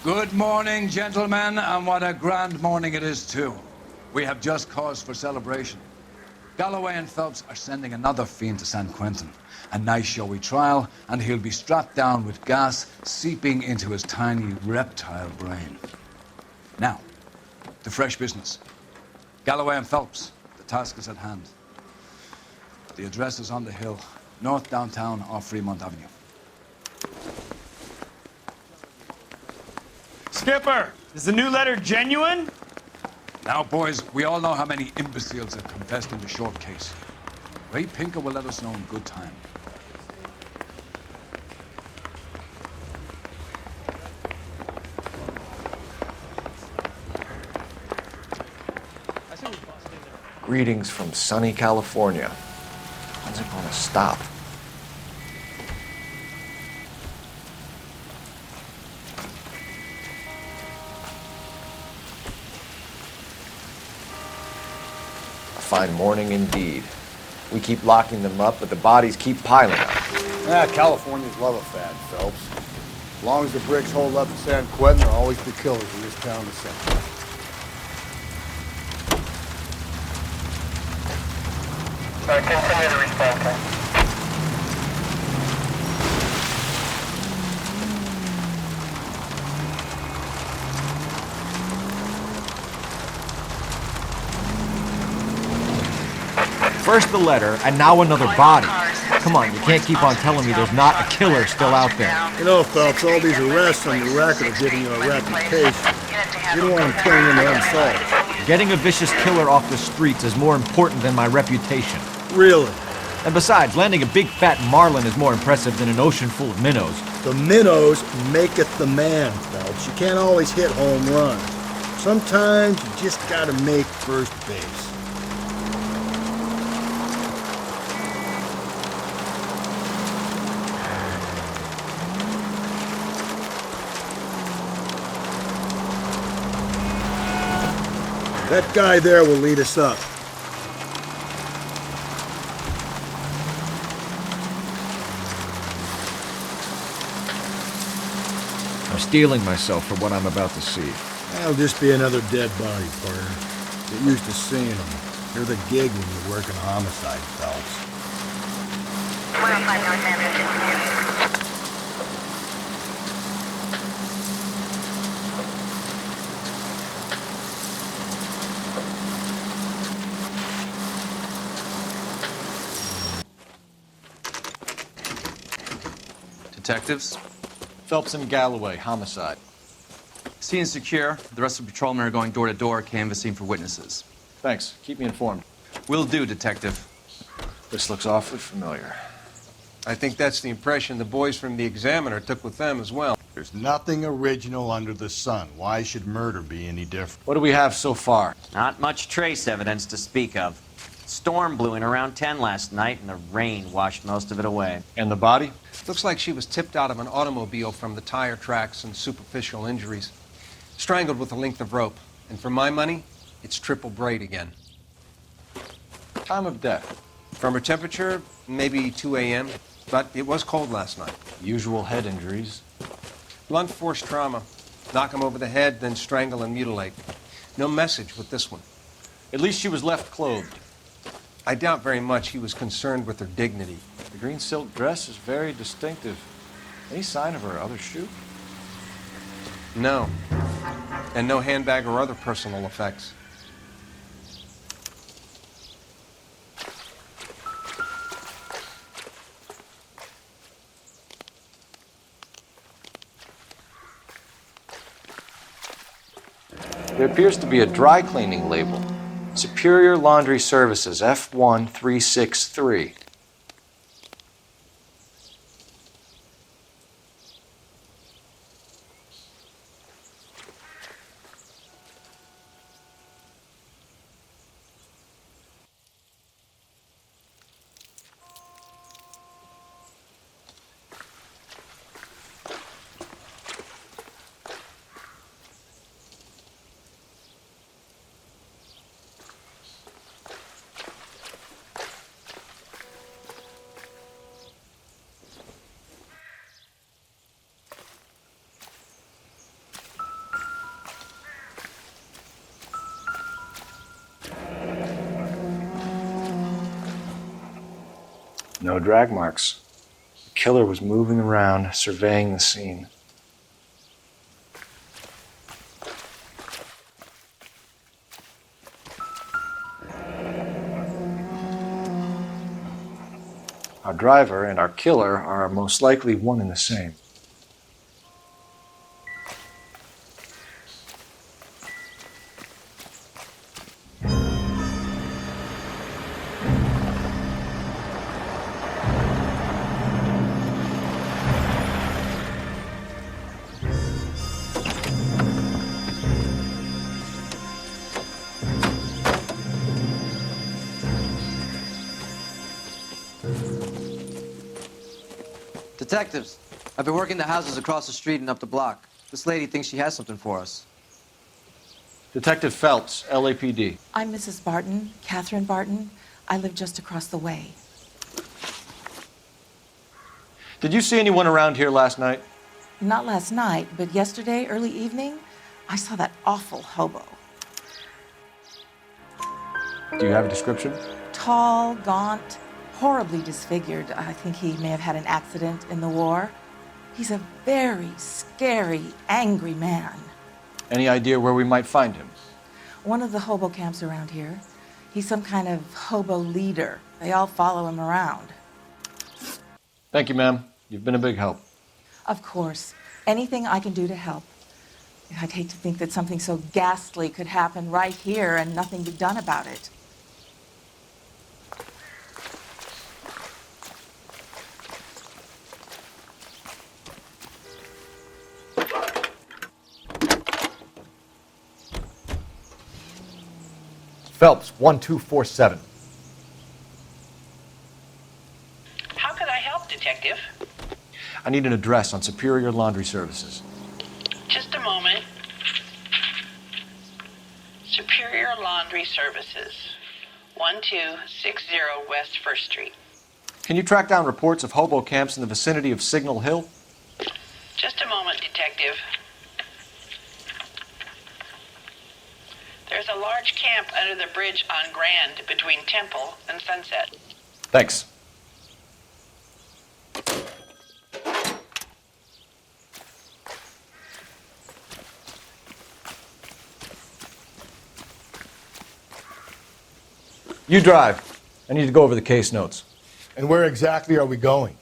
Good morning, gentlemen, and what a grand morning it is, too. We have just cause for celebration. Galloway and Phelps are sending another fiend to San Quentin. A nice showy trial, and he'll be strapped down with gas seeping into his tiny reptile brain. Now, to fresh business. Galloway and Phelps, the task is at hand. The address is on the hill, north downtown off Fremont Avenue. Skipper, is the new letter genuine? Now, boys, we all know how many imbeciles have confessed in the short case. Ray Pinker will let us know in good time. Greetings from sunny California. When's it gonna stop? A fine morning indeed. We keep locking them up, but the bodies keep piling up. Yeah, Californians love a fad, Phelps. As long as the bricks hold up in San Quentin, there'll always be killers in this town to send. Continue to respond, okay? First the letter, and now another body. Come on, you can't keep on telling me there's not a killer still out there. You know, Phelps, all these arrests on your record are giving you a reputation. You don't want them turning into unsolved. Getting a vicious killer off the streets is more important than my reputation. Really? And besides, landing a big fat marlin is more impressive than an ocean full of minnows. The minnows maketh the man, Phelps. You can't always hit home runs. Sometimes you just gotta make first base. That guy there will lead us up. I'm steeling myself for what I'm about to see. That'll just be another dead body, partner. Get used to seeing them. You're the gig when you work in homicide, Phelps. 105 North Avenue. Detectives? Phelps and Galloway, homicide. Scene is secure. The rest of the patrolmen are going door to door, canvassing for witnesses. Thanks. Keep me informed. Will do, Detective. This looks awfully familiar. I think that's the impression the boys from the Examiner took with them as well. There's nothing original under the sun. Why should murder be any different? What do we have so far? Not much trace evidence to speak of. Storm blew in around 10 last night, and the rain washed most of it away. And the body? Looks like she was tipped out of an automobile from the tire tracks and superficial injuries. Strangled with a length of rope. And for my money, it's triple braid again. Time of death? From her temperature, maybe 2 a.m., but it was cold last night. Usual head injuries. Blunt force trauma. Knock him over the head, then strangle and mutilate. No message with this one. At least she was left clothed. I doubt very much he was concerned with her dignity. The green silk dress is very distinctive. Any sign of her other shoe? No. And no handbag or other personal effects. There appears to be a dry cleaning label. Superior Laundry Services, F1363. no drag marks. The killer was moving around, surveying the scene. Our driver and our killer are most likely one and the same. Detectives, I've been working the houses across the street and up the block. This lady thinks she has something for us. Detective Phelps, LAPD. I'm Mrs. Barton, Catherine Barton. I live just across the way. Did you see anyone around here last night? Not last night, but yesterday, early evening, I saw that awful hobo. Do you have a description? Tall, gaunt, horribly disfigured. I think he may have had an accident in the war. He's a very scary, angry man. Any idea where we might find him? One of the hobo camps around here. He's some kind of hobo leader. They all follow him around. Thank you, ma'am. You've been a big help. Of course. Anything I can do to help. I'd hate to think that something so ghastly could happen right here and nothing be done about it. Phelps, 1247. How could I help, Detective? I need an address on Superior Laundry Services. Just a moment. Superior Laundry Services, 1260 West 1st Street. Can you track down reports of hobo camps in the vicinity of Signal Hill? Just a moment, Detective. There's a large camp under the bridge on Grand between Temple and Sunset. Thanks. You drive. I need to go over the case notes. And where exactly are we going?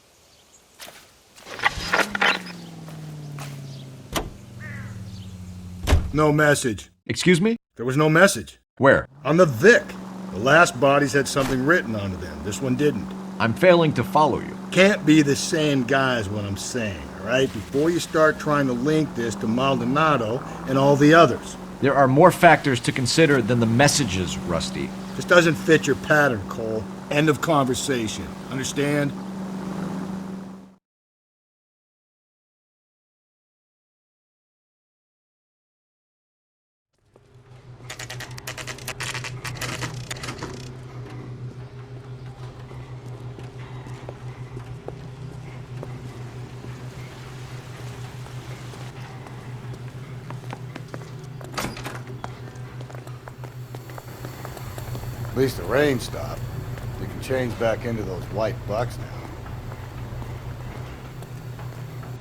No message. Excuse me? There was no message. Where? On the Vic. The last bodies had something written onto them. This one didn't. I'm failing to follow you. Can't be the same guy is what I'm saying, all right? Before you start trying to link this to Maldonado and all the others. There are more factors to consider than the messages, Rusty. This doesn't fit your pattern, Cole. End of conversation. Understand? At least the rain stopped. You can change back into those white bucks now.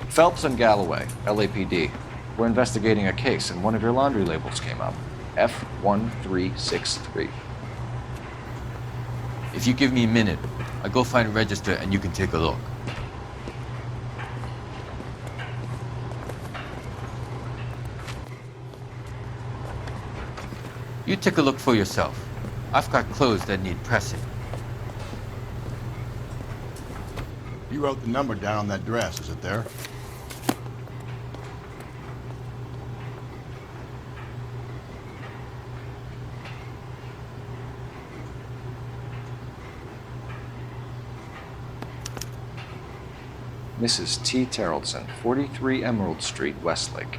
Phelps and Galloway, LAPD. We're investigating a case and one of your laundry labels came up. F1363. If you give me a minute, I'll go find a register and you can take a look. You take a look for yourself. I've got clothes that need pressing. You wrote the number down on that dress, is it there? Mrs. T. Terrellson, 43 Emerald Street, Westlake.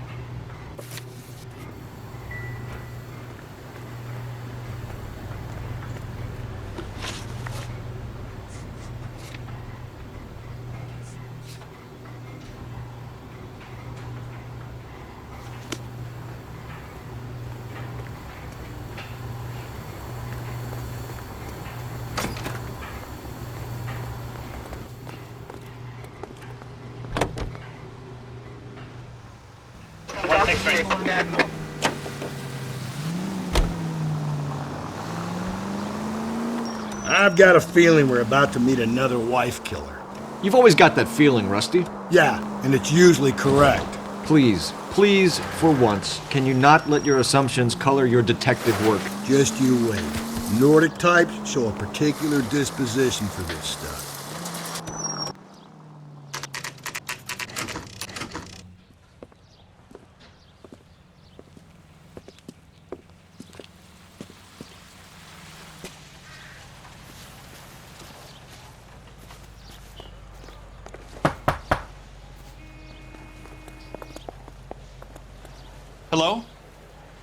I've got a feeling we're about to meet another wife killer. You've always got that feeling, Rusty. Yeah, and it's usually correct. Please, for once, can you not let your assumptions color your detective work? Just you wait. Nordic types show a particular disposition for this stuff. Hello?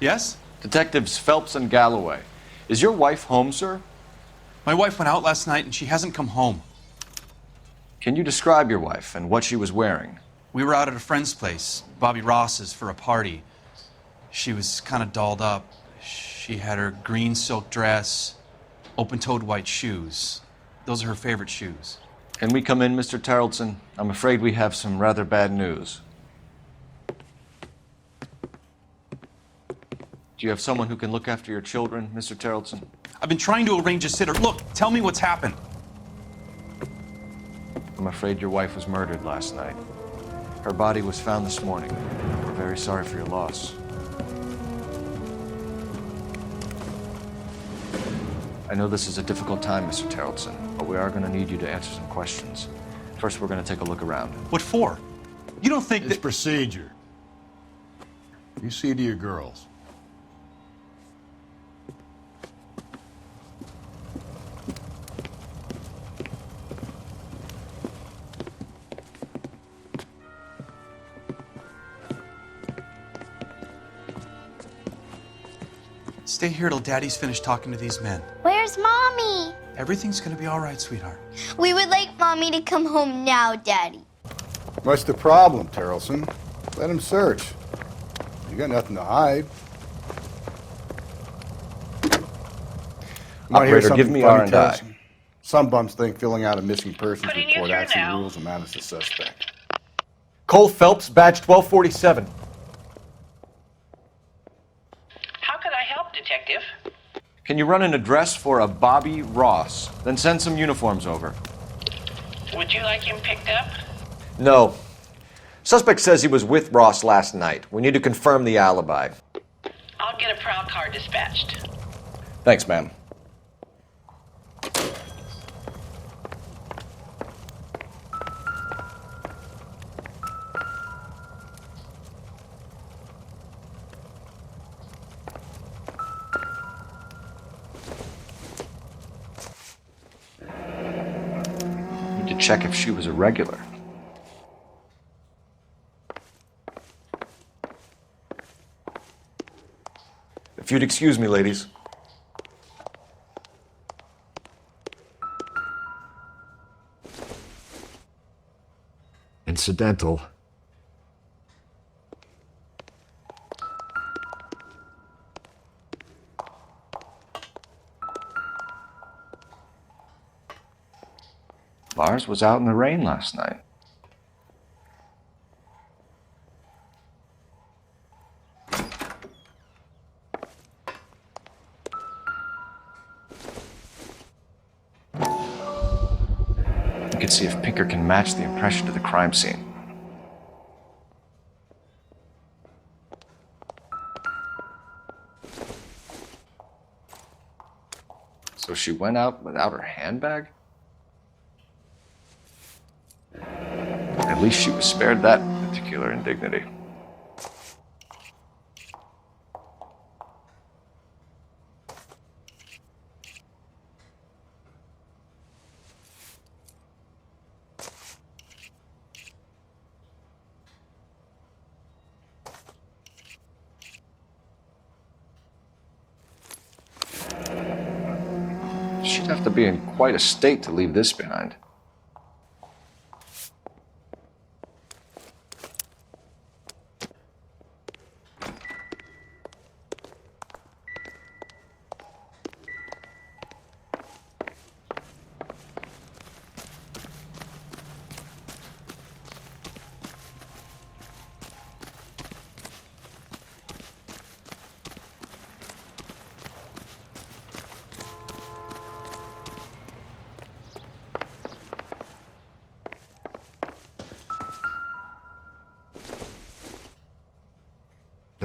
Yes? Detectives Phelps and Galloway. Is your wife home, sir? My wife went out last night and she hasn't come home. Can you describe your wife and what she was wearing? We were out at a friend's place, Bobby Ross's, for a party. She was kind of dolled up. She had her green silk dress, open-toed white shoes. Those are her favorite shoes. Can we come in, Mr. Tarleton? I'm afraid we have some rather bad news. Do you have someone who can look after your children, Mr. Tarleton? I've been trying to arrange a sitter. Look, tell me what's happened. I'm afraid your wife was murdered last night. Her body was found this morning. We're very sorry for your loss. I know this is a difficult time, Mr. Tarleton, but we are going to need you to answer some questions. First, we're going to take a look around. What for? You don't think It's that... procedure. You see to your girls. Stay here till Daddy's finished talking to these men. Where's Mommy? Everything's gonna be all right, sweetheart. We would like Mommy to come home now, Daddy. What's the problem, Tarleton? Let him search. You got nothing to hide. Operator, give me R&I. Tarleton? Some bums think filling out a missing persons Putting you report through actually now. rules a man as a suspect. Cole Phelps, badge 1247. How could I help, Detective? Can you run an address for a Bobby Ross? Then send some uniforms over. Would you like him picked up? No. Suspect says he was with Ross last night. We need to confirm the alibi. I'll get a prowl car dispatched. Thanks, ma'am. Need to check if she was a regular. If you'd excuse me, ladies. Incidental. Lars was out in the rain last night. You can see if Pinker can match the impression to the crime scene. So she went out without her handbag? At least she was spared that particular indignity. She'd have to be in quite a state to leave this behind.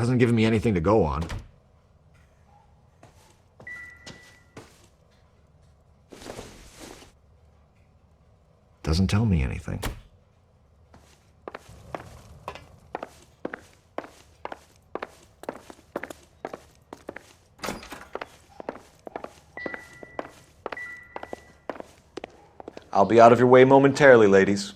Hasn't given me anything to go on. Doesn't tell me anything. I'll be out of your way momentarily, ladies.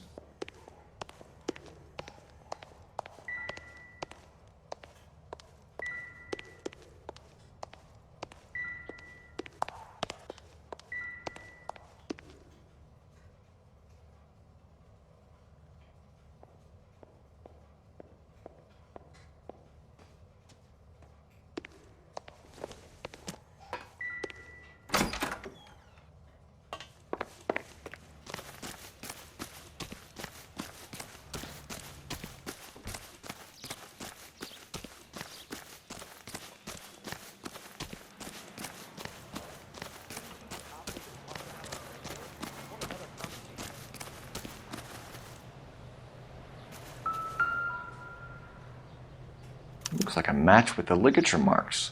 Looks like a match with the ligature marks.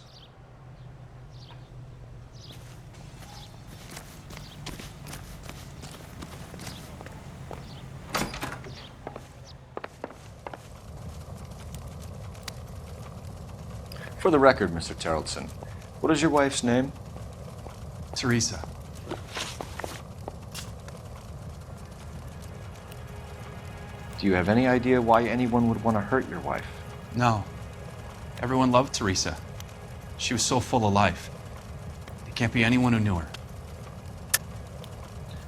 For the record, Mr. Terrelson, what is your wife's name? Teresa. Do you have any idea why anyone would want to hurt your wife? No. Everyone loved Teresa. She was so full of life. There can't be anyone who knew her.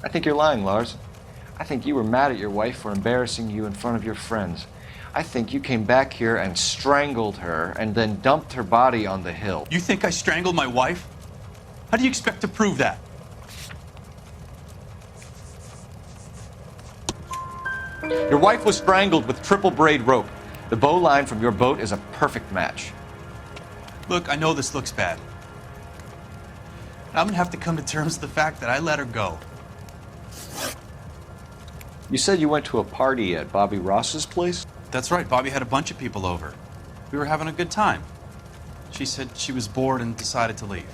I think you're lying, Lars. I think you were mad at your wife for embarrassing you in front of your friends. I think you came back here and strangled her and then dumped her body on the hill. You think I strangled my wife? How do you expect to prove that? Your wife was strangled with triple braid rope. The bow line from your boat is a perfect match. Look, I know this looks bad. I'm gonna have to come to terms with the fact that I let her go. You said you went to a party at Bobby Ross's place? That's right, Bobby had a bunch of people over. We were having a good time. She said she was bored and decided to leave.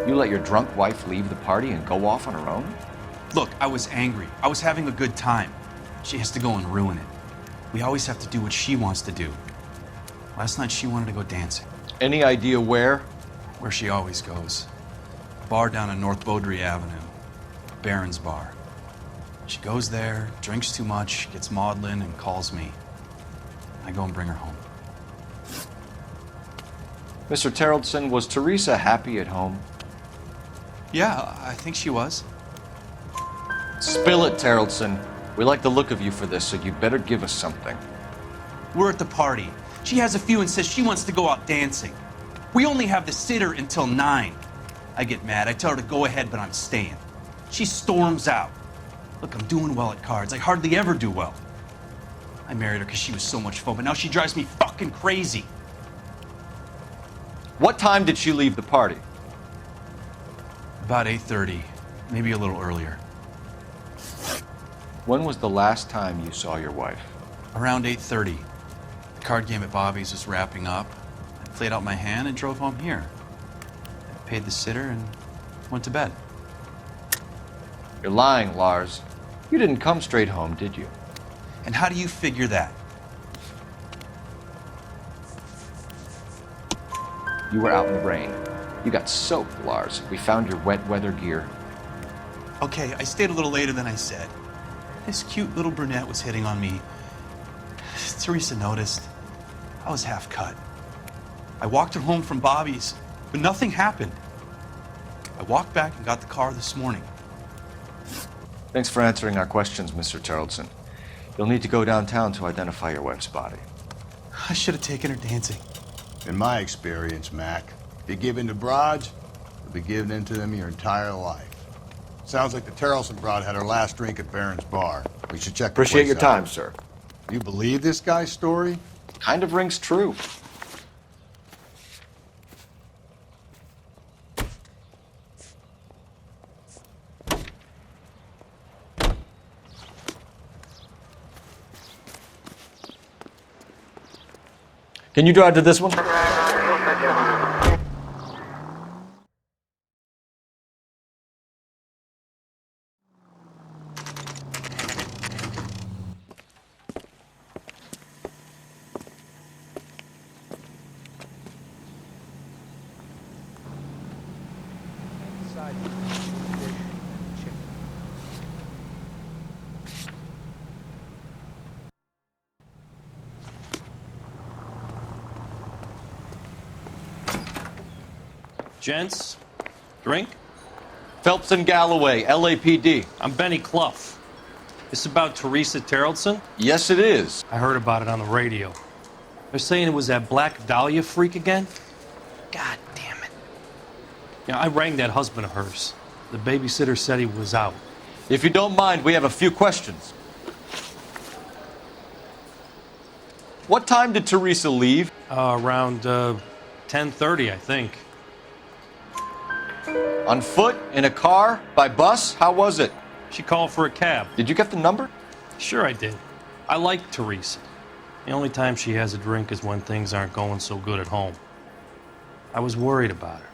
You let your drunk wife leave the party and go off on her own? Look, I was angry. I was having a good time. She has to go and ruin it. We always have to do what she wants to do. Last night she wanted to go dancing. Any idea where? Where she always goes. A bar down on North Beaudry Avenue. Baron's Bar. She goes there, drinks too much, gets maudlin, and calls me. I go and bring her home. Mr. Terrelson, was Teresa happy at home? Yeah, I think she was. Spill it, Terrelson. We like the look of you for this, so you better give us something. We're at the party. She has a few and says she wants to go out dancing. We only have the sitter until 9. I get mad. I tell her to go ahead, but I'm staying. She storms out. Look, I'm doing well at cards. I hardly ever do well. I married her because she was so much fun, but now she drives me fucking crazy. What time did she leave the party? About 8:30, maybe a little earlier. When was the last time you saw your wife? Around 8:30. The card game at Bobby's was wrapping up. I played out my hand and drove home here. I paid the sitter and went to bed. You're lying, Lars. You didn't come straight home, did you? And how do you figure that? You were out in the rain. You got soaked, Lars. We found your wet weather gear. Okay, I stayed a little later than I said. This cute little brunette was hitting on me. Teresa noticed. I was half cut. I walked her home from Bobby's, but nothing happened. I walked back and got the car this morning. Thanks for answering our questions, Mr. Terrelson. You'll need to go downtown to identify your wife's body. I should have taken her dancing. In my experience, Mac, if you give in to broads, you'll be giving in to them your entire life. Sounds like the Terrelson broad had her last drink at Baron's Bar. We should check the Appreciate place your out. time, sir. You believe this guy's story? Kind of rings true. Can you drive to this one? Gents, drink? Phelps and Galloway, LAPD. I'm Benny Clough. This about Teresa Terrellson? Yes, it is. I heard about it on the radio. They're saying it was that Black Dahlia freak again? God damn it. Yeah, I rang that husband of hers. The babysitter said he was out. If you don't mind, we have a few questions. What time did Teresa leave? Around 10:30, I think. On foot? In a car? By bus? How was it? She called for a cab. Did you get the number? Sure I did. I like Teresa. The only time she has a drink is when things aren't going so good at home. I was worried about her.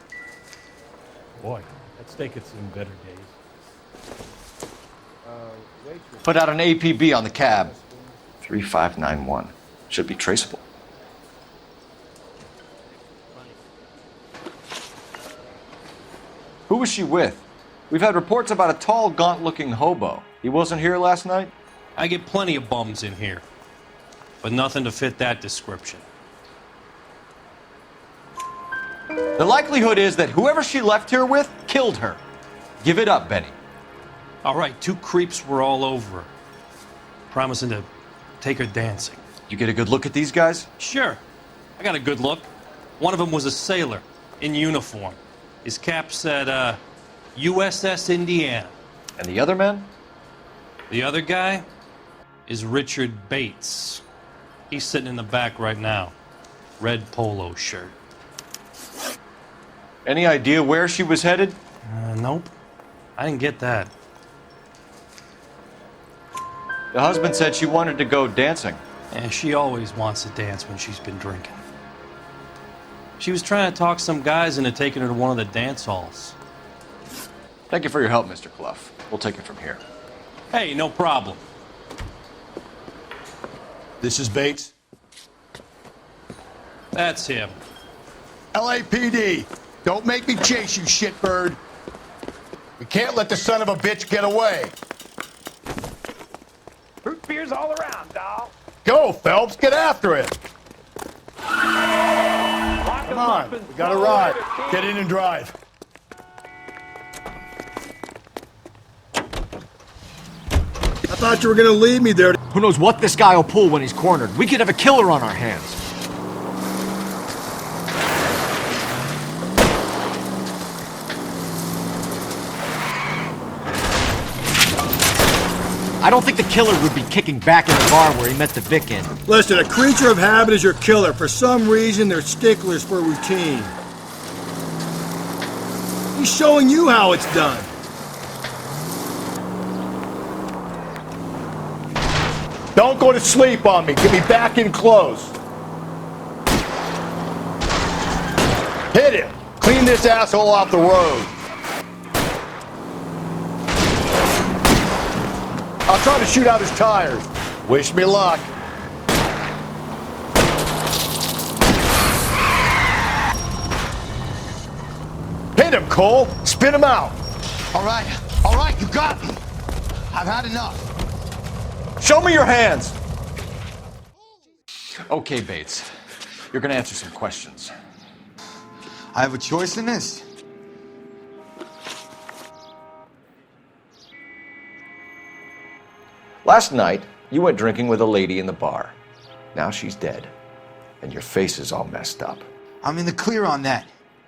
Boy, that steak had seen better days. Put out an APB on the cab. 3591. Should be traceable. Who was she with? We've had reports about a tall, gaunt-looking hobo. He wasn't here last night? I get plenty of bums in here, but nothing to fit that description. The likelihood is that whoever she left here with killed her. Give it up, Benny. All right, 2 creeps were all over her, promising to take her dancing. You get a good look at these guys? Sure. I got a good look. One of them was a sailor in uniform. His cap said, USS Indiana. And the other man? The other guy is Richard Bates. He's sitting in the back right now. Red polo shirt. Any idea where she was headed? Nope. I didn't get that. The husband said she wanted to go dancing. And she always wants to dance when she's been drinking. She was trying to talk some guys into taking her to one of the dance halls. Thank you for your help, Mr. Clough. We'll take it from here. Hey, no problem. This is Bates. That's him. LAPD, don't make me chase you, shitbird. We can't let the son of a bitch get away. Root beers all around, doll. Go, Phelps, get after it. Come on, we got a ride. Get in and drive. I thought you were gonna leave me there. Who knows what this guy will pull when he's cornered? We could have a killer on our hands. I don't think the killer would be kicking back in the bar where he met the Vic in. Listen, a creature of habit is your killer. For some reason, they're sticklers for routine. He's showing you how it's done. Don't go to sleep on me. Get me back in close. Hit him. Clean this asshole off the road. I'll try to shoot out his tires. Wish me luck. Hit him, Cole. Spin him out. All right, you got me. I've had enough. Show me your hands. Okay, Bates. You're gonna answer some questions. I have a choice in this. Last night, you went drinking with a lady in the bar. Now she's dead, and your face is all messed up. I'm in the clear on that.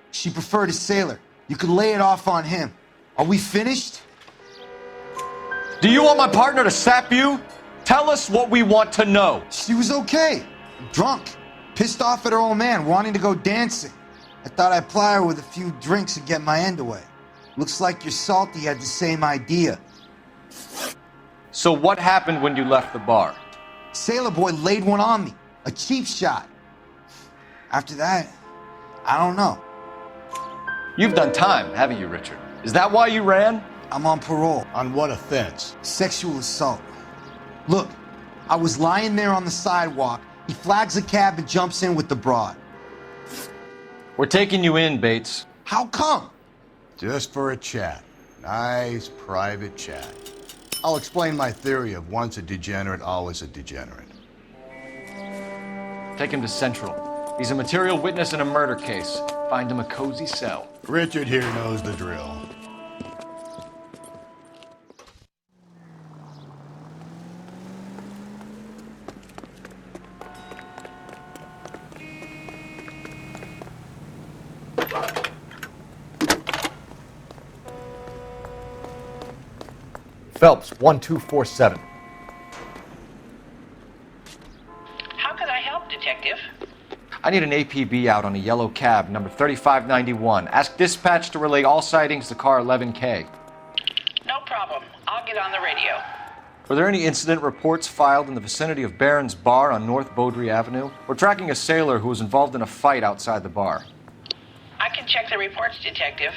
She preferred a sailor. You could lay it off on him. Are we finished? Do you want my partner to sap you? Tell us what we want to know. She was okay. Drunk. Pissed off at her old man, wanting to go dancing. I thought I'd ply her with a few drinks and get my end away. Looks like your salty had the same idea. So what happened when you left the bar? Sailor boy laid one on me. A cheap shot. After that, I don't know. You've done time, haven't you, Richard? Is that why you ran? I'm on parole. On what offense? Sexual assault. Look, I was lying there on the sidewalk. He flags a cab and jumps in with the broad. We're taking you in, Bates. How come? Just for a chat. Nice private chat. I'll explain my theory of once a degenerate, always a degenerate. Take him to Central. He's a material witness in a murder case. Find him a cozy cell. Richard here knows the drill. Phelps, 1247. How could I help, Detective? I need an APB out on a yellow cab, number 3591. Ask dispatch to relay all sightings to car 11K. No problem. I'll get on the radio. Were there any incident reports filed in the vicinity of Barron's Bar on North Beaudry Avenue? We're tracking a sailor who was involved in a fight outside the bar. I can check the reports, Detective.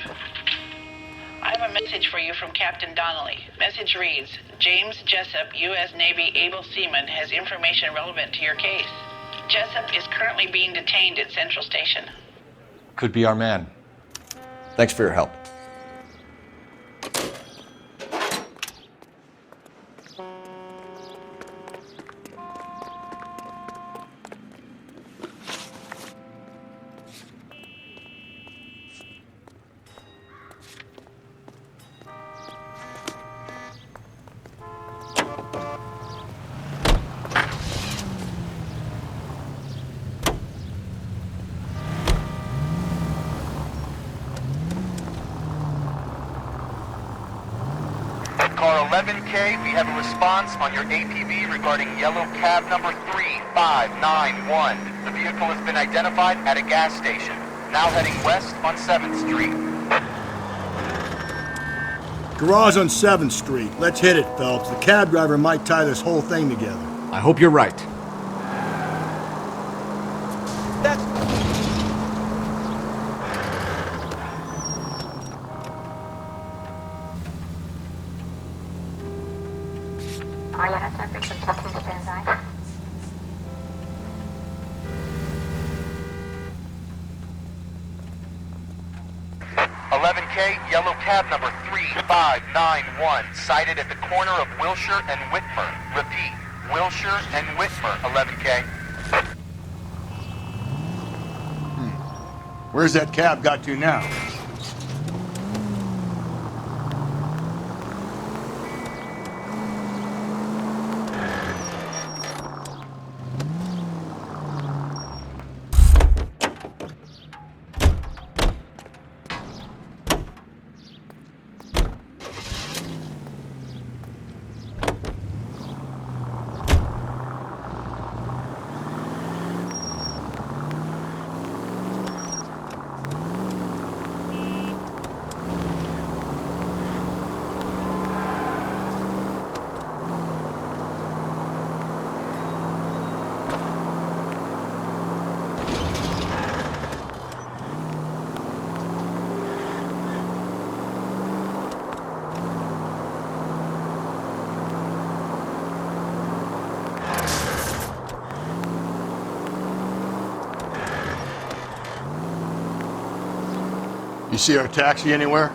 I have a message for you from Captain Donnelly. Message reads, James Jessup, U.S. Navy able seaman, has information relevant to your case. Jessup is currently being detained at Central Station. Could be our man. Thanks for your help. Car 11K, we have a response on your APB regarding yellow cab number 3591. The vehicle has been identified at a gas station. Now heading west on 7th Street. Garage on 7th Street. Let's hit it, Phelps. The cab driver might tie this whole thing together. I hope you're right. All you have to bring some talking to Benzine. Yellow cab number 3591, sighted at the corner of Wilshire and Whitmer. Repeat, Wilshire and Whitmer, 11K. Where's that cab got to now? You see our taxi anywhere?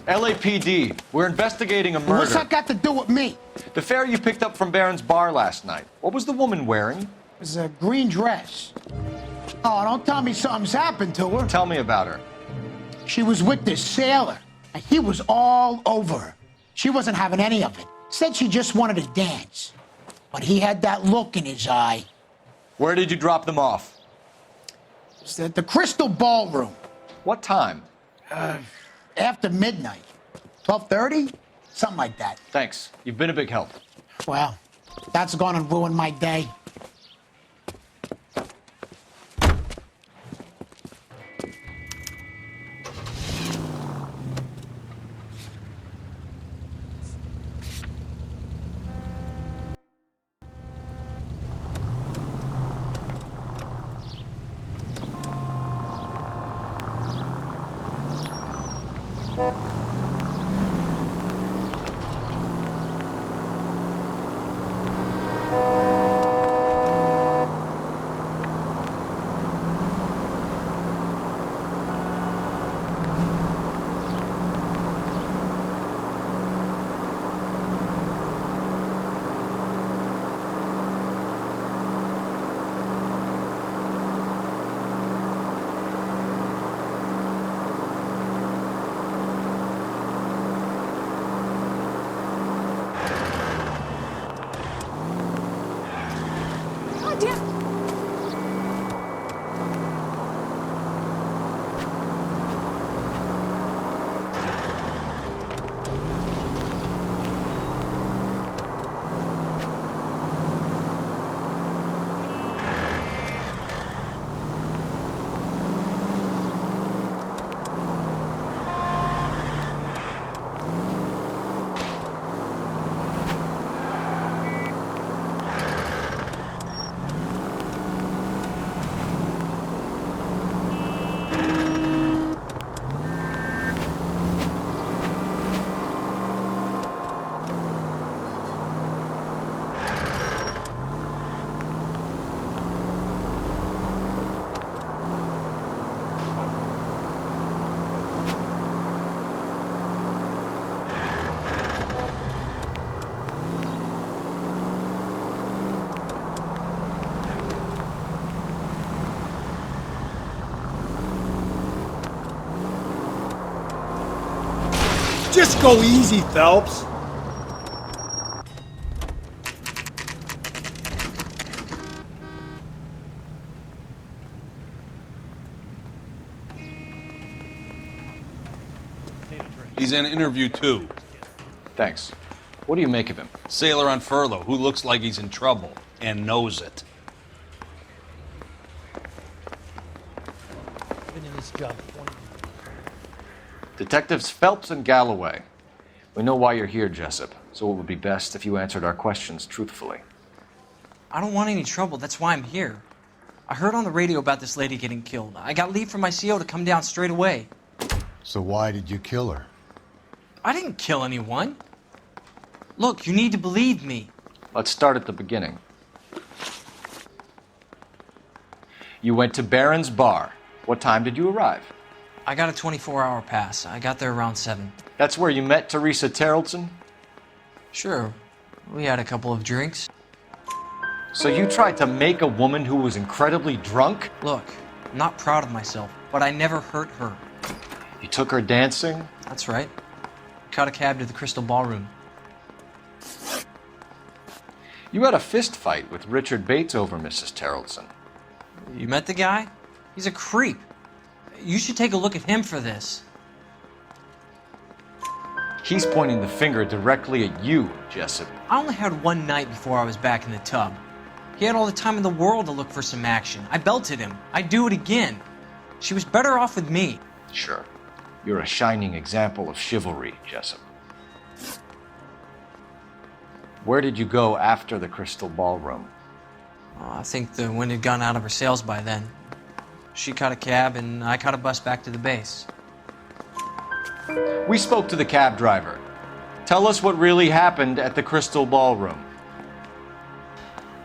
LAPD, we're investigating a murder. What's that got to do with me? The fare you picked up from Barron's Bar last night. What was the woman wearing? was a green dress. Oh, don't tell me something's happened to her. Tell me about her. She was with this sailor, and he was all over her. She wasn't having any of it. Said she just wanted to dance. But he had that look in his eye. Where did you drop them off? It was at the Crystal Ballroom. What time? After midnight. 12:30? Something like that. Thanks. You've been a big help. Well, that's gonna ruin my day. Just go easy, Phelps. He's in interview 2. Thanks. What do you make of him? Sailor on furlough who looks like he's in trouble and knows it. Been in this job 20 Detectives Phelps and Galloway. We know why you're here, Jessup, so it would be best if you answered our questions truthfully. I don't want any trouble. That's why I'm here. I heard on the radio about this lady getting killed. I got leave from my CO to come down straight away. So why did you kill her? I didn't kill anyone. Look, you need to believe me. Let's start at the beginning. You went to Barron's Bar. What time did you arrive? I got a 24-hour pass. I got there around 7. That's where you met Teresa Terrelson? Sure. We had a couple of drinks. So you tried to make a woman who was incredibly drunk? Look, I'm not proud of myself, but I never hurt her. You took her dancing? That's right. Caught a cab to the Crystal Ballroom. You had a fist fight with Richard Bates over Mrs. Terrelson. You met the guy? He's a creep. You should take a look at him for this. He's pointing the finger directly at you, Jessup. I only had one night before I was back in the tub. He had all the time in the world to look for some action. I belted him. I'd do it again. She was better off with me. Sure. You're a shining example of chivalry, Jessup. Where did you go after the Crystal Ballroom? I think the wind had gone out of her sails by then. She caught a cab, and I caught a bus back to the base. We spoke to the cab driver. Tell us what really happened at the Crystal Ballroom.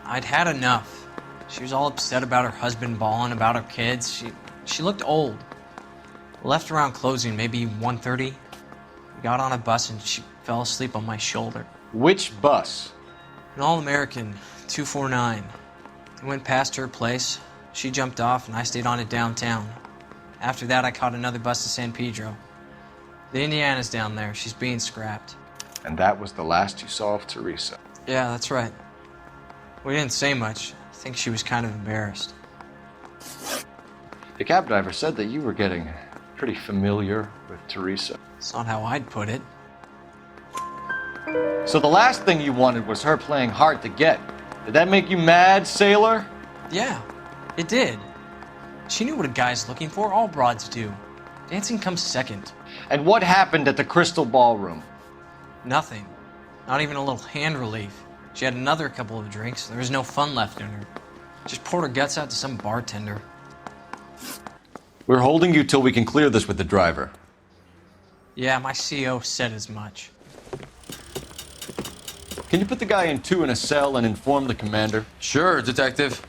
I'd had enough. She was all upset about her husband bawling about her kids. She looked old. Left around closing, maybe 1:30. We got on a bus, and she fell asleep on my shoulder. Which bus? An All-American 249. I went past her place. She jumped off, and I stayed on to downtown. After that, I caught another bus to San Pedro. The Indiana's down there. She's being scrapped. And that was the last you saw of Teresa. Yeah, that's right. We didn't say much. I think she was kind of embarrassed. The cab driver said that you were getting pretty familiar with Teresa. It's not how I'd put it. So the last thing you wanted was her playing hard to get. Did that make you mad, sailor? Yeah, it did. She knew what a guy's looking for. All broads do. Dancing comes second. And what happened at the Crystal Ballroom? Nothing. Not even a little hand relief. She had another couple of drinks. There was no fun left in her. Just poured her guts out to some bartender. We're holding you till we can clear this with the driver. Yeah, my CO said as much. Can you put the guy in 2 in a cell and inform the commander? Sure, Detective.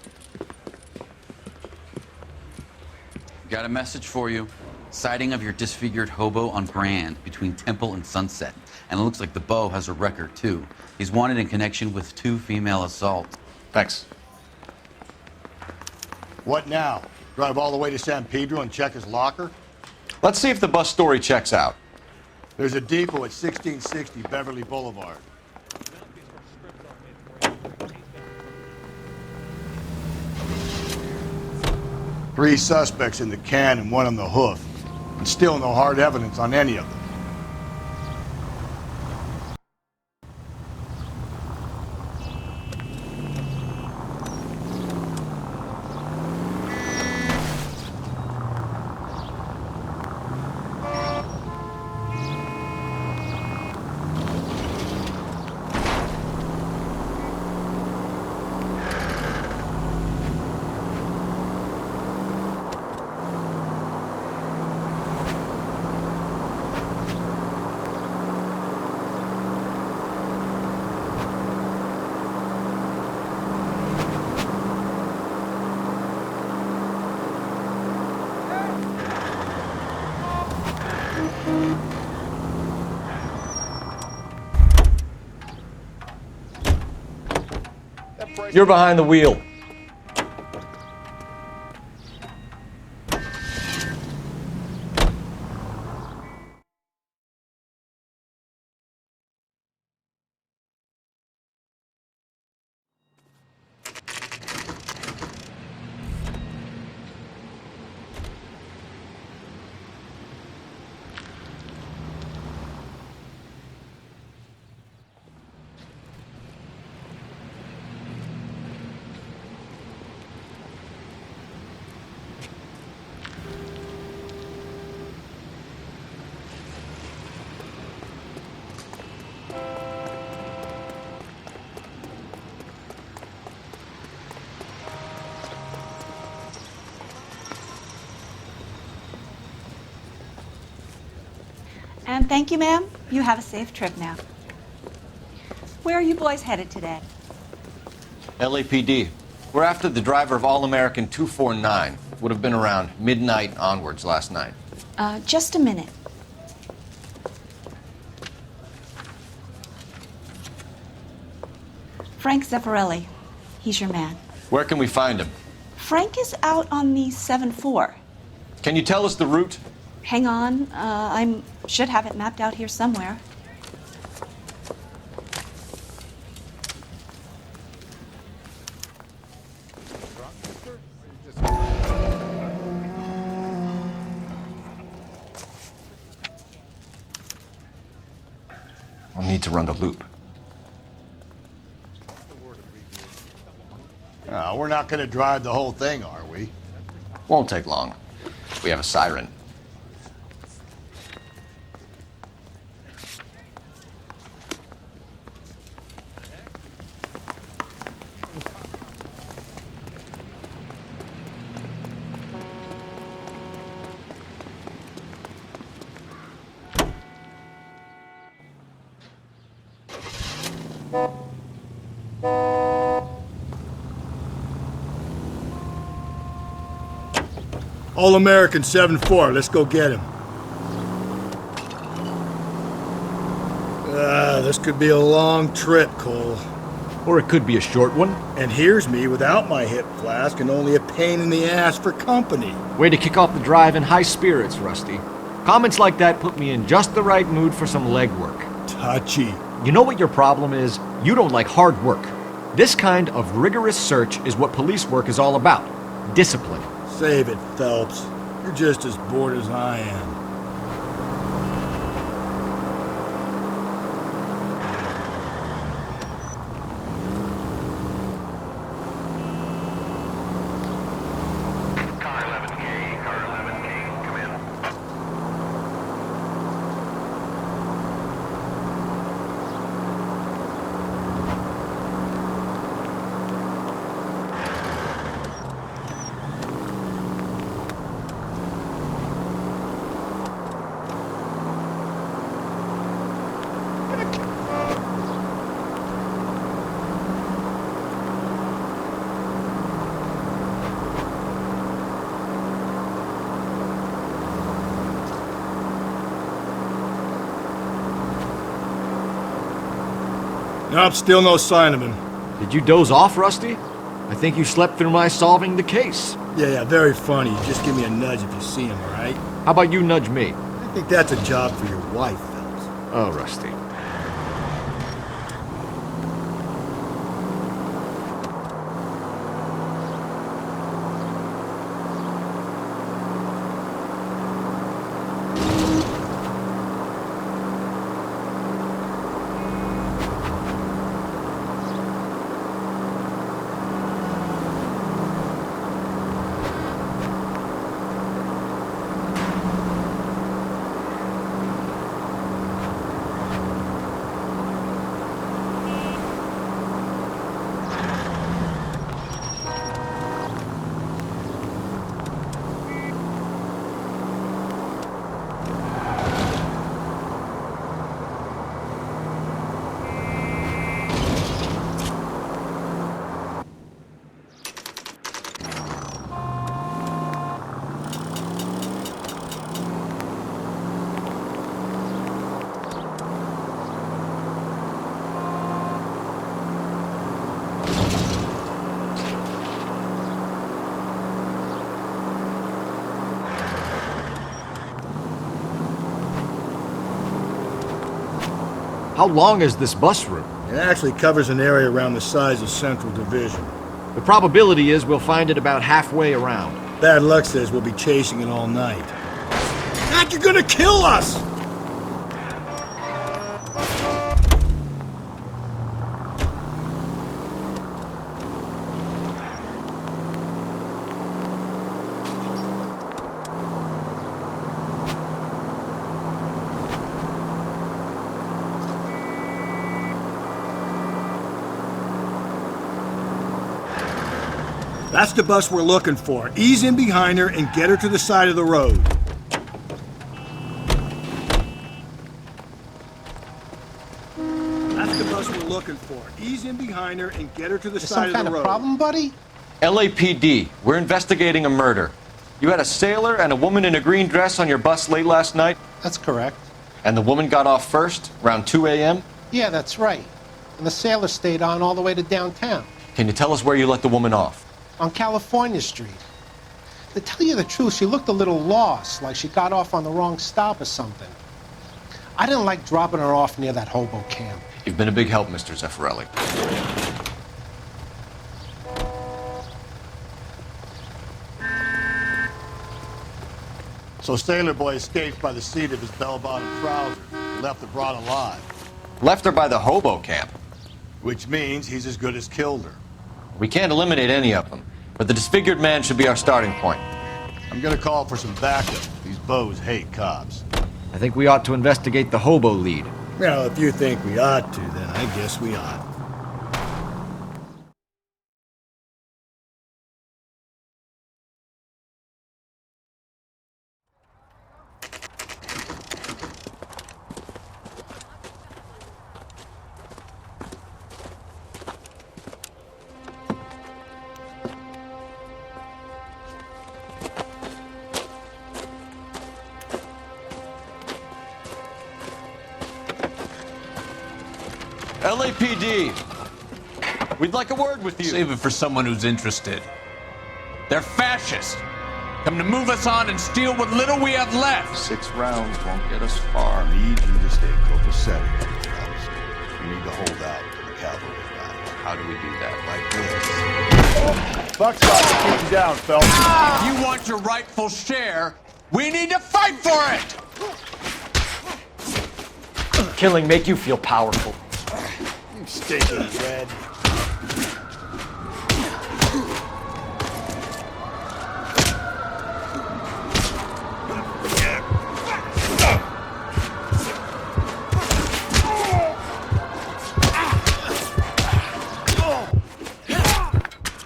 Got a message for you. Sighting of your disfigured hobo on Grand between Temple and Sunset. And it looks like the Beau has a record, too. He's wanted in connection with 2 female assaults. Thanks. What now? Drive all the way to San Pedro and check his locker? Let's see if the bus story checks out. There's a depot at 1660 Beverly Boulevard. Three suspects in the can and 1 on the hoof. And still no hard evidence on any of them. You're behind the wheel. And thank you, ma'am. You have a safe trip now. Where are you boys headed today? LAPD. We're after the driver of All-American 249. Would have been around midnight onwards last night. Just a minute. Frank Zeffirelli. He's your man. Where can we find him? Frank is out on the 7-4. Can you tell us the route? Hang on. I should have it mapped out here somewhere. We'll need to run the loop. We're not going to drive the whole thing, are we? Won't take long. We have a siren. All-American 7-4, let's go get him. This could be a long trip, Cole. Or it could be a short one. And here's me without my hip flask and only a pain in the ass for company. Way to kick off the drive in high spirits, Rusty. Comments like that put me in just the right mood for some legwork. Touchy. You know what your problem is? You don't like hard work. This kind of rigorous search is what police work is all about. Discipline. Save it, Phelps. You're just as bored as I am. Nope, still no sign of him. Did you doze off, Rusty? I think you slept through my solving the case. Yeah, very funny. Just give me a nudge if you see him, all right? How about you nudge me? I think that's a job for your wife, Phelps. Oh, Rusty. How long is this bus route? It actually covers an area around the size of Central Division. The probability is we'll find it about halfway around. Bad luck says we'll be chasing it all night. Mac, you're gonna kill us! That's the bus we're looking for. Ease in behind her and get her to the side of the road. That's the bus we're looking for. Ease in behind her and get her to the side of the road. Some kind of problem, buddy? LAPD, we're investigating a murder. You had a sailor and a woman in a green dress on your bus late last night? That's correct. And the woman got off first, around 2 a.m.? Yeah, that's right. And the sailor stayed on all the way to downtown. Can you tell us where you let the woman off? On California Street. To tell you the truth, she looked a little lost, like she got off on the wrong stop or something. I didn't like dropping her off near that hobo camp. You've been a big help, Mr. Zeffirelli. So Sailor Boy escaped by the seat of his bell-bottom trousers. He left the broad alive. Left her by the hobo camp. Which means he's as good as killed her. We can't eliminate any of them, but the disfigured man should be our starting point. I'm gonna call for some backup. These bows hate cops. I think we ought to investigate the hobo lead. Well, if you think we ought to, then I guess we ought. LAPD, We'd like a word with you. Save it for someone who's interested. They're fascists. Come to move us on and steal what little we have left. 6 rounds won't get us far. I need you to stay copacetic, Phelps. You need to hold out for the cavalry battle. How do we do that? Like this. Buck's got to keep you down, Phelps. If you want your rightful share, we need to fight for it! Killing make you feel powerful. You stinking red.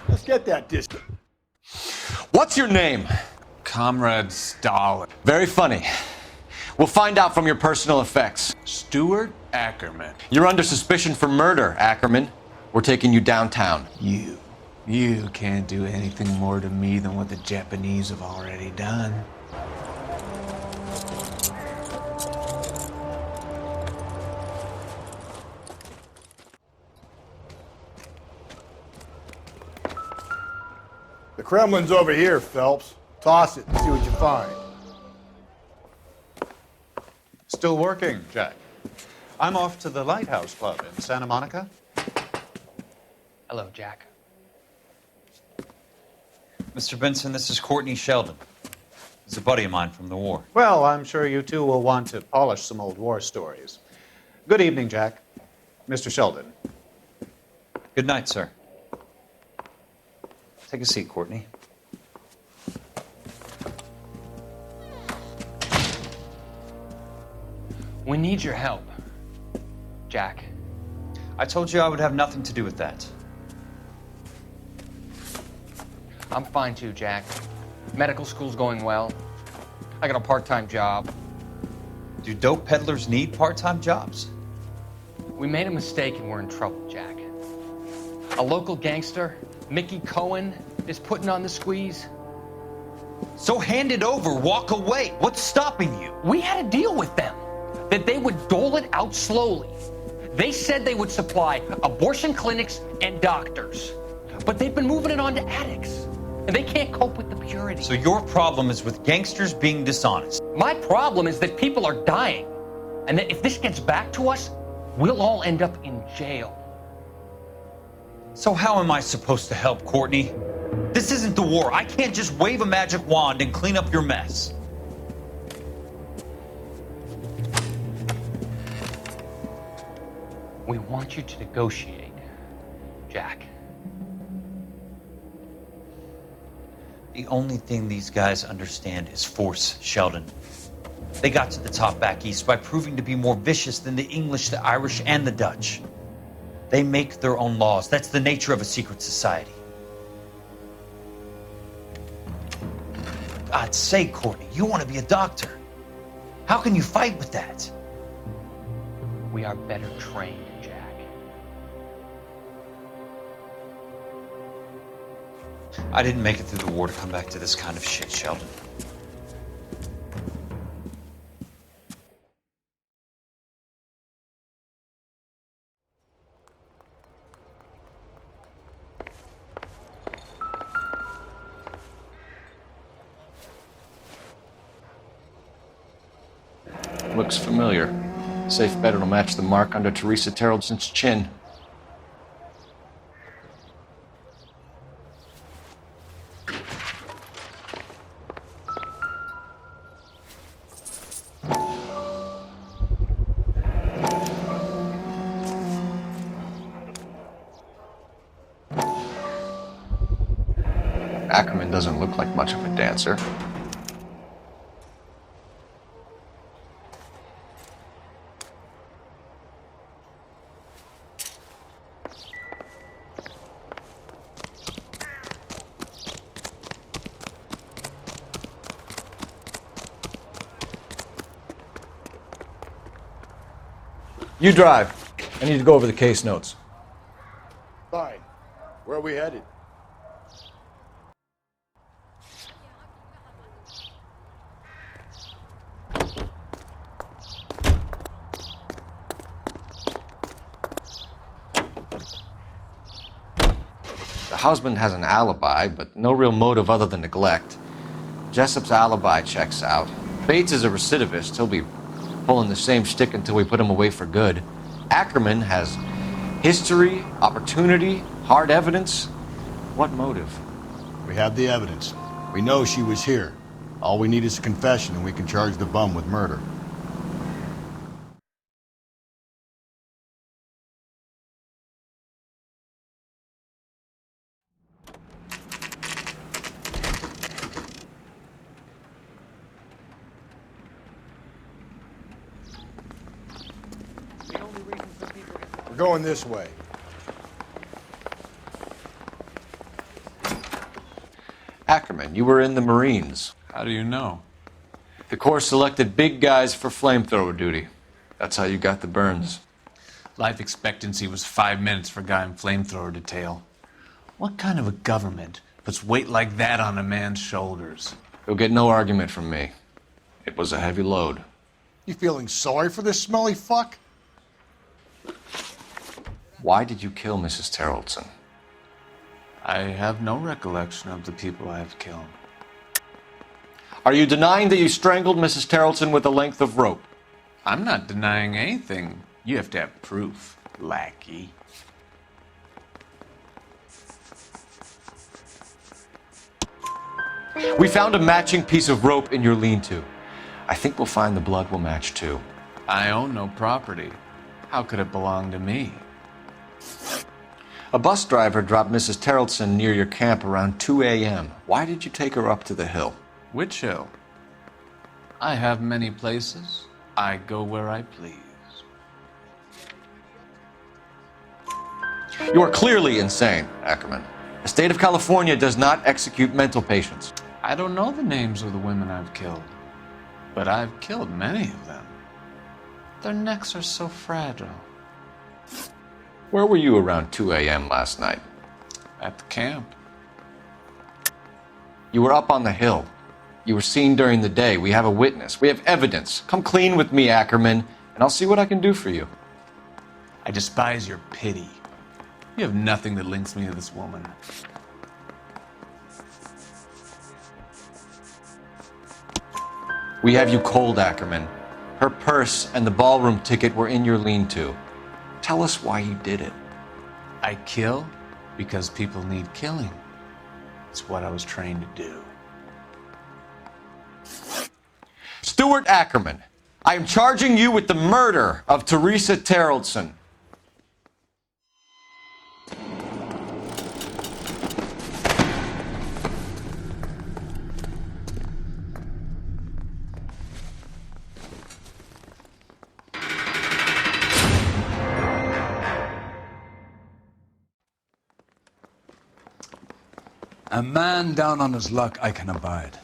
Let's get that distance. What's your name? Comrade Stalin. Very funny. We'll find out from your personal effects. Stuart Ackerman. You're under suspicion for murder, Ackerman. We're taking you downtown. You can't do anything more to me than what the Japanese have already done. The Kremlin's over here, Phelps. Toss it and see what you find. Still working, Jack. I'm off to the Lighthouse Club in Santa Monica. Hello, Jack. Mr. Benson, this is Courtney Sheldon. He's a buddy of mine from the war. Well, I'm sure you two will want to polish some old war stories. Good evening, Jack. Mr. Sheldon. Good night, sir. Take a seat, Courtney. We need your help, Jack. I told you I would have nothing to do with that. I'm fine too, Jack. Medical school's going well. I got a part-time job. Do dope peddlers need part-time jobs? We made a mistake and we're in trouble, Jack. A local gangster, Mickey Cohen, is putting on the squeeze. So hand it over, walk away. What's stopping you? We had a deal with them that they would dole it out slowly. They said they would supply abortion clinics and doctors, but they've been moving it on to addicts, and they can't cope with the purity. So your problem is with gangsters being dishonest. My problem is that people are dying, and that if this gets back to us, we'll all end up in jail. So how am I supposed to help, Courtney? This isn't the war. I can't just wave a magic wand and clean up your mess. We want you to negotiate, Jack. The only thing these guys understand is force, Sheldon. They got to the top back east by proving to be more vicious than the English, the Irish, and the Dutch. They make their own laws. That's the nature of a secret society. God's sake, Courtney, you want to be a doctor. How can you fight with that? We are better trained, Jack. I didn't make it through the war to come back to this kind of shit, Sheldon. Looks familiar. Safe bet it'll match the mark under Teresa Terrelson's chin. Ackerman doesn't look like much of a dancer. You drive. I need to go over the case notes. Fine. Where are we headed? The husband has an alibi, but no real motive other than neglect. Jessup's alibi checks out. Bates is a recidivist. He'll be pulling the same shtick until we put him away for good. Ackerman has history, opportunity, hard evidence. What motive? We have the evidence. We know she was here. All we need is a confession and we can charge the bum with murder. We're going this way. Ackerman, you were in the Marines. How do you know? The Corps selected big guys for flamethrower duty. That's how you got the burns. Life expectancy was 5 minutes for a guy in flamethrower detail. What kind of a government puts weight like that on a man's shoulders? You'll get no argument from me. It was a heavy load. You feeling sorry for this smelly fuck? Why did you kill Mrs. Terrelson? I have no recollection of the people I have killed. Are you denying that you strangled Mrs. Terrelson with a length of rope? I'm not denying anything. You have to have proof, lackey. We found a matching piece of rope in your lean-to. I think we'll find the blood will match too. I own no property. How could it belong to me? A bus driver dropped Mrs. Terrelson near your camp around 2 a.m. Why did you take her up to the hill? Which hill? I have many places. I go where I please. You are clearly insane, Ackerman. The state of California does not execute mental patients. I don't know the names of the women I've killed, but I've killed many of them. Their necks are so fragile. Where were you around 2 a.m. last night? At the camp. You were up on the hill. You were seen during the day. We have a witness. We have evidence. Come clean with me, Ackerman, and I'll see what I can do for you. I despise your pity. You have nothing that links me to this woman. We have you cold, Ackerman. Her purse and the ballroom ticket were in your lean-to. Tell us why you did it. I kill because people need killing. It's what I was trained to do. Stuart Ackerman, I am charging you with the murder of Teresa Terrelson. A man down on his luck I can abide.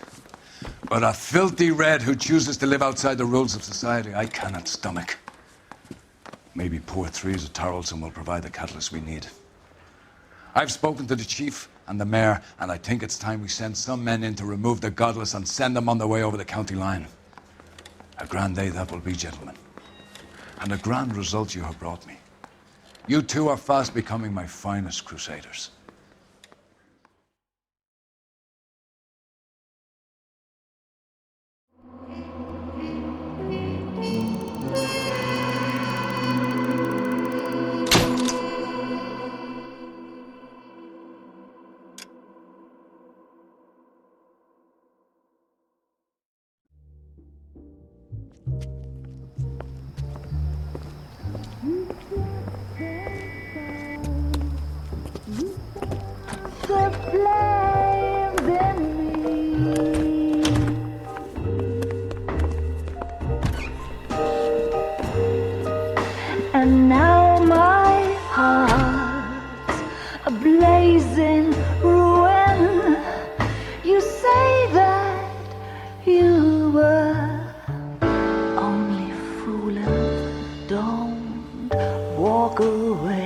But a filthy red who chooses to live outside the rules of society, I cannot stomach. Maybe poor Teresa Terrelson will provide the catalyst we need. I've spoken to the chief and the mayor, and I think it's time we send some men in to remove the godless and send them on their way over the county line. A grand day that will be, gentlemen. And a grand result you have brought me. You two are fast becoming my finest crusaders. And now my heart's a blazing ruin. You say that you were only fooling. Don't walk away.